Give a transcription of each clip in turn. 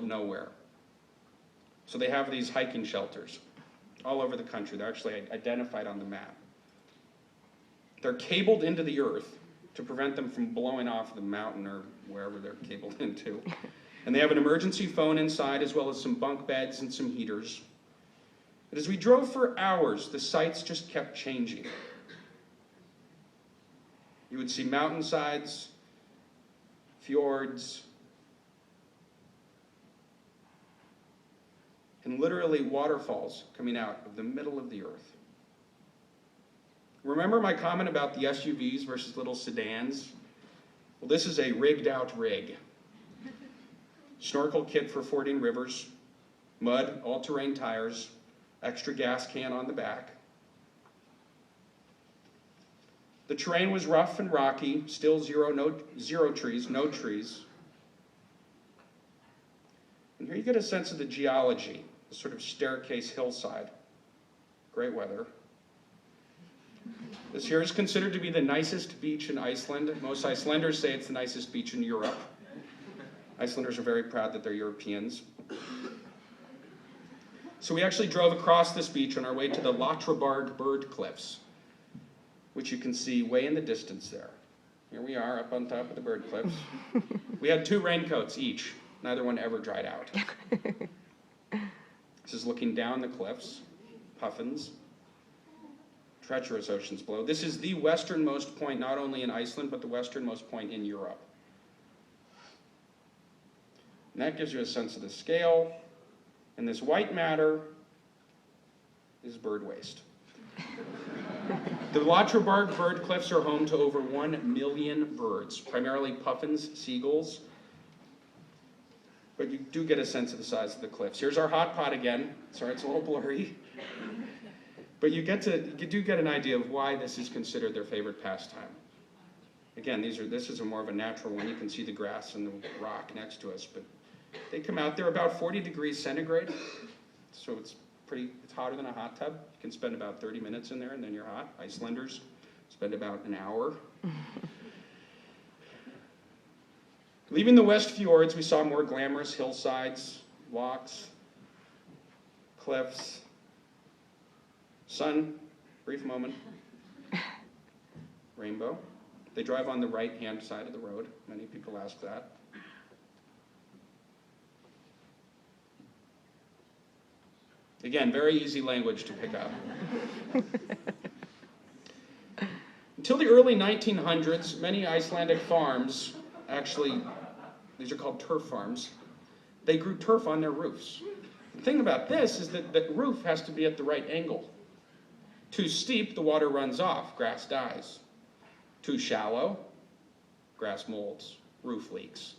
of nowhere. So they have these hiking shelters all over the country. They're actually identified on the map. They're cabled into the earth to prevent them from blowing off the mountain or wherever they're cabled into. And they have an emergency phone inside, as well as some bunk beds and some heaters. But as we drove for hours, the sights just kept changing. You would see mountainsides, fjords, and literally waterfalls coming out of the middle of the earth. Remember my comment about the SUVs versus little sedans? Well, this is a rigged out rig. Snorkel kit for fording rivers, mud, all-terrain tires, extra gas can on the back. The terrain was rough and rocky, still zero trees, no trees. And here you get a sense of the geology, the sort of staircase hillside. Great weather. This here is considered to be the nicest beach in Iceland. Most Icelanders say it's the nicest beach in Europe. Icelanders are very proud that they're Europeans. So we actually drove across this beach on our way to the Latrabarg bird cliffs, which you can see way in the distance there. Here we are up on top of the bird cliffs. We had 2 raincoats each. Neither one ever dried out. This is looking down the cliffs, puffins, treacherous oceans below. This is the westernmost point, not only in Iceland, but the westernmost point in Europe. And that gives you a sense of the scale. And this white matter is bird waste. The Latrabarg bird cliffs are home to over 1 million birds, primarily puffins, seagulls. But you do get a sense of the size of the cliffs. Here's our hot pot again. Sorry, it's a little blurry. But you do get an idea of why this is considered their favorite pastime. Again, this is a more of a natural one. You can see the grass and the rock next to us, but they come out there about 40 degrees centigrade, so it's hotter than a hot tub. You can spend about 30 minutes in there and then you're hot. Icelanders spend about an hour. Leaving the West Fjords, we saw more glamorous hillsides, walks, cliffs, sun, brief moment, rainbow. They drive on the right-hand side of the road. Many people ask that. Again, very easy language to pick up. Until the early 1900s, many Icelandic farms, actually, these are called turf farms, they grew turf on their roofs. The thing about this is that the roof has to be at the right angle. Too steep, the water runs off, grass dies. Too shallow, grass molds, roof leaks.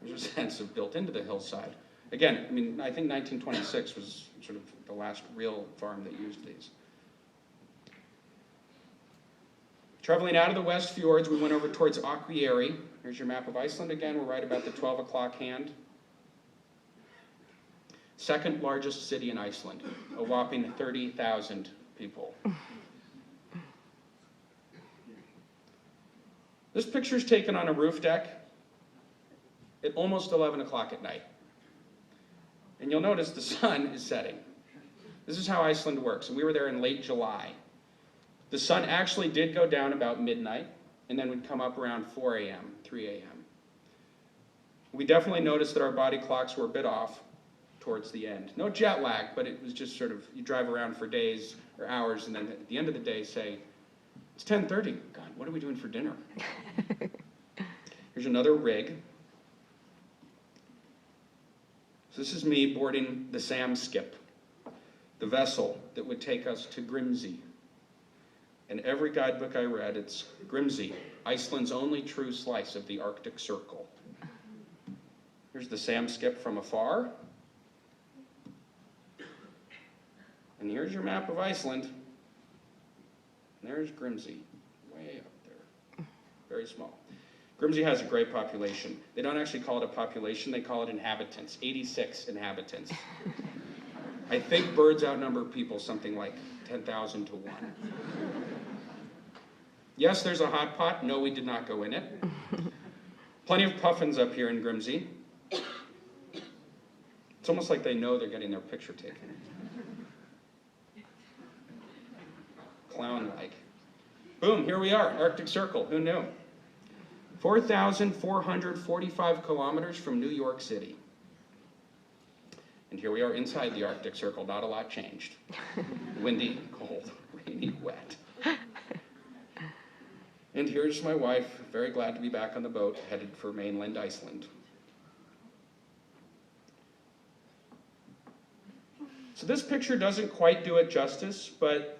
There's a sense of built into the hillside. Again, I think 1926 was sort of the last real farm that used these. Traveling out of the West Fjords, we went over towards Akureyri. Here's your map of Iceland again. We're right about the 12 o'clock hand. Second largest city in Iceland, a whopping 30,000 people. This picture is taken on a roof deck at almost 11 o'clock at night. And you'll notice the sun is setting. This is how Iceland works. And we were there in late July. The sun actually did go down about midnight, and then would come up around 4 a.m., 3 a.m. We definitely noticed that our body clocks were a bit off towards the end. No jet lag, but it was just sort of, you drive around for days or hours, and then at the end of the day say, it's 10:30. God, what are we doing for dinner? Here's another rig. So this is me boarding the Sam Skip, the vessel that would take us to Grimsey. In every guidebook I read, it's Grimsey, Iceland's only true slice of the Arctic Circle. Here's the Sam Skip from afar. And here's your map of Iceland. And there's Grimsey, way up there. Very small. Grimsey has a great population. They don't actually call it a population, they call it inhabitants. 86 inhabitants. I think birds outnumber people something like 10,000 to 1. Yes, there's a hot pot. No, we did not go in it. Plenty of puffins up here in Grimsey. It's almost like they know they're getting their picture taken. Clown-like. Boom, here we are, Arctic Circle, who knew? 4,445 kilometers from New York City. And here we are inside the Arctic Circle, not a lot changed. Windy, cold, rainy, wet. And here's my wife, very glad to be back on the boat, headed for mainland Iceland. So this picture doesn't quite do it justice, but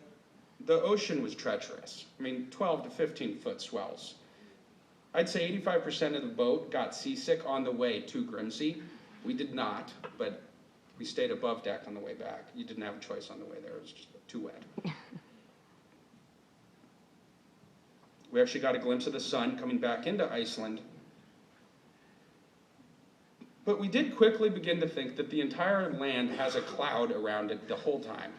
the ocean was treacherous. I mean, 12 to 15 foot swells. I'd say 85% of the boat got seasick on the way to Grimsey. We did not, but we stayed above deck on the way back. You didn't have a choice on the way there. It was just too wet. We actually got a glimpse of the sun coming back into Iceland. But we did quickly begin to think that the entire land has a cloud around it the whole time.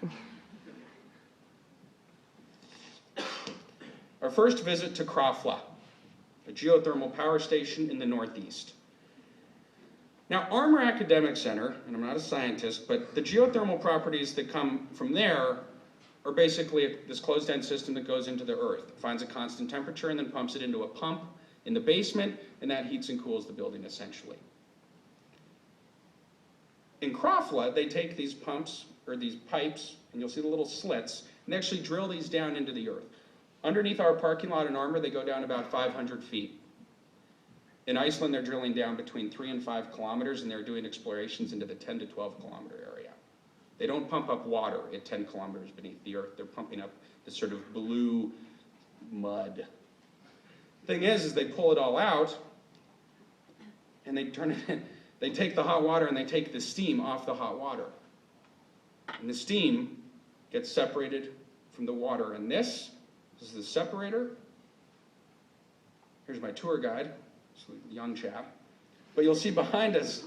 Our first visit to Krafla, a geothermal power station in the northeast. Now, Armour Academic Center, and I'm not a scientist, but the geothermal properties that come from there are basically this closed-end system that goes into the earth. It finds a constant temperature and then pumps it into a pump in the basement, and that heats and cools the building essentially. In Krafla, they take these pumps, or these pipes, and you'll see the little slits, and they actually drill these down into the earth. Underneath our parking lot in Armour, they go down about 500 feet. In Iceland, they're drilling down between 3 and 5 kilometers, and they're doing explorations into the 10 to 12 kilometer area. They don't pump up water at 10 kilometers beneath the earth. They're pumping up this sort of blue mud. Thing is they pull it all out, and they turn it in. They take the hot water and they take the steam off the hot water. And the steam gets separated from the water. And this is the separator. Here's my tour guide, this young chap. But you'll see behind us,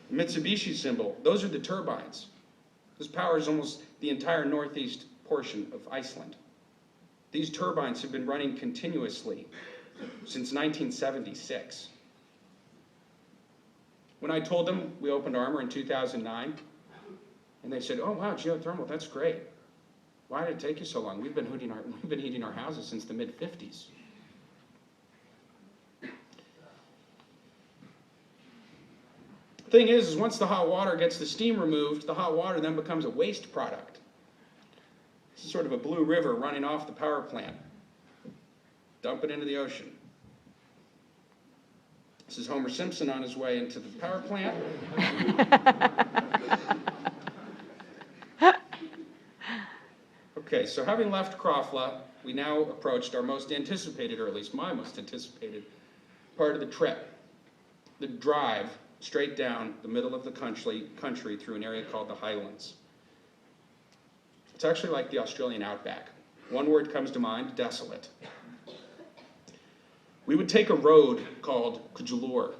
the Mitsubishi symbol. Those are the turbines. This powers almost the entire northeast portion of Iceland. These turbines have been running continuously since 1976. When I told them we opened Armour in 2009, and they said, "Oh wow, geothermal, that's great. Why did it take you so long? We've been heating our houses since the mid-50s." Thing is once the hot water gets the steam removed, the hot water then becomes a waste product. This is sort of a blue river running off the power plant. Dump it into the ocean. This is Homer Simpson on his way into the power plant. Okay, so having left Krafla, we now approached our most anticipated, or at least my most anticipated, part of the trip. The drive straight down the middle of the country through an area called the Highlands. It's actually like the Australian outback. One word comes to mind: desolate. We would take a road called Kujulur,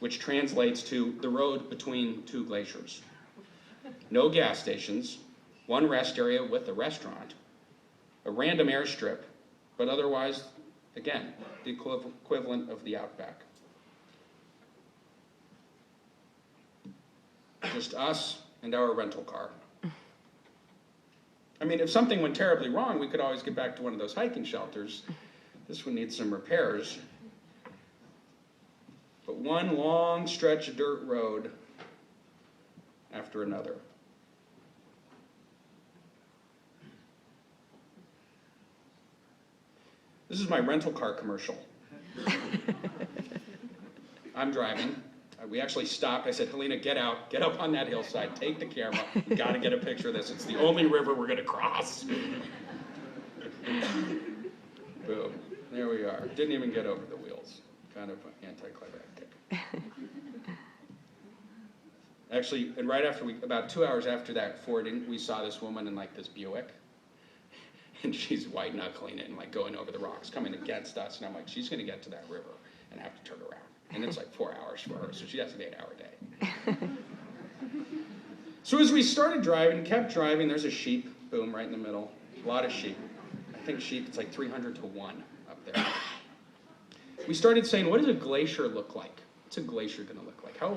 which translates to the road between two glaciers. No gas stations, one rest area with a restaurant, a random airstrip, but otherwise, again, the equivalent of the outback. Just us and our rental car. I mean, if something went terribly wrong, we could always get back to one of those hiking shelters. This one needs some repairs. But one long stretch of dirt road after another. This is my rental car commercial. I'm driving. We actually stopped. I said, "Helena, get out. Get up on that hillside. Take the camera. We got to get a picture of this. It's the only river we're going to cross." Boom. There we are. Didn't even get over the wheels. Kind of anticlimactic. Actually, and right after about 2 hours after that fording, we saw this woman in like this Buick. And she's white knuckling it and like going over the rocks, coming against us. And I'm like, she's going to get to that river and have to turn around. And it's like 4 hours for her, so she has an 8-hour day. So as we started driving, kept driving, there's a sheep, boom, right in the middle. A lot of sheep. I think sheep, it's like 300 to 1 up there. We started saying, what does a glacier look like? What's a glacier going to look like? How will we